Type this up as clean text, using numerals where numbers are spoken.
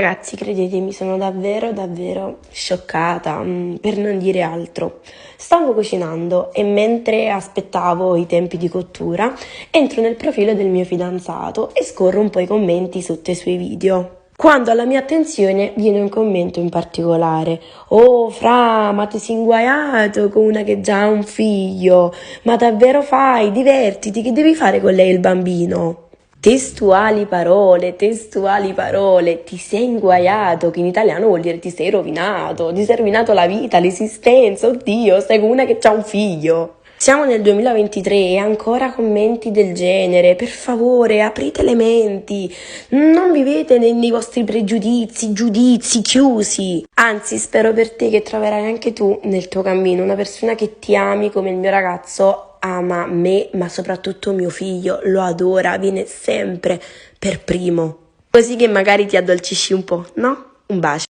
Ragazzi, credetemi, sono davvero scioccata, per non dire altro. Stavo cucinando e mentre aspettavo i tempi di cottura, entro nel profilo del mio fidanzato e scorro un po' i commenti sotto i suoi video. Quando alla mia attenzione viene un commento in particolare: "Oh, Fra, ma ti sei inguaiato con una che già ha un figlio? Ma davvero fai? Divertiti, che devi fare con lei il bambino?" Testuali parole, ti sei inguaiato, che in italiano vuol dire ti sei rovinato la vita, l'esistenza, oddio, stai con una che ha un figlio. Siamo nel 2023 e ancora commenti del genere, per favore aprite le menti, non vivete nei vostri pregiudizi, giudizi chiusi. Anzi, spero per te che troverai anche tu nel tuo cammino una persona che ti ami come il mio ragazzo ama me, ma soprattutto mio figlio, lo adora, viene sempre per primo. Così che magari ti addolcisci un po', no? Un bacio.